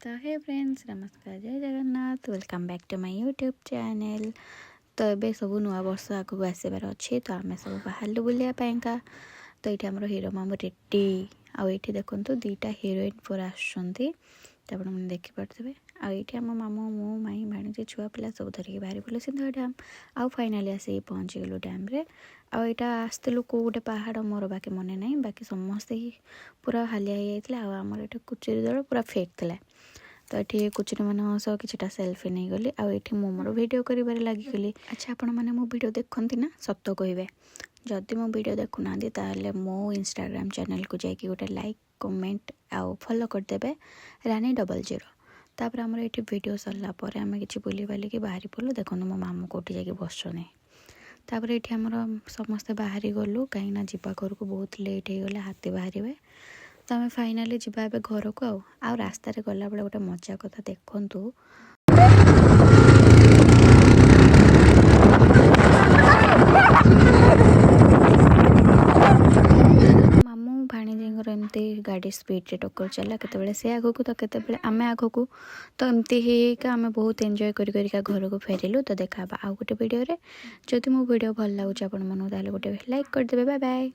तो हे फ्रेंड्स नमस्कार जय Jagannath welcome back to my YouTube channel. तो ये सब नुआ वर्ष आगू आसबार अच्छे तो आम सब बाहर बुलापाईका। तो ये आम हिरो मामू रेडी आईटी देखु दुईटा हिरोइन पूरा आपने देखिपे आईटी आम मामू मो माई भाणी छुआ पिला सब धरिकी बाहरी बोले सिंध डैम आउ फाइनाली आसी पहुँची गलु डैम रे। आईटा आसलु कौ गोटे पहाड़ मोर बाकी मन ना बाकी समस्ते ही पूरा हालिया हो आमर ये कुचुरी दल पूरा फेक था। तो ये कुचुरी मान सह किटा सेल्फी नहीं गली आठी मो मोर वीडियो कर लगिगली। अच्छा आपण मैंने मो वीडियो देखती ना सत कहे जदि मो वीडियो देखुना ताले मो इंस्टाग्राम चैनल को जाकि गोटे लाइक कमेंट आउ फॉलो करदेवे रानी 00। तापर आमर ये वीडियो सरला आम कि बुली बालिकी बाहरी पड़ू देखो मो मामू कौटी जाकि बसने। तापर ये आमर समस्ते बाहरी गलु कहीं जावा घर को बहुत लेट हो गला हाथी बाहर। तो आम फाइनाली जावा घर को आ रास्तार गला बेले गोटे मजा कथा देखु मामू भाणीजी एमती गाड़ी स्पीड रे टक्कर चला केते से आग को तो केते आम आग को तो एमती आम बहुत एंजॉय कर घर को फेरिलु। तो देखा आउ गोटे वीडियो रे जदि मो वीडियो भल लगुच आपण मन गोटे लाइक करदेवे। Bye bye.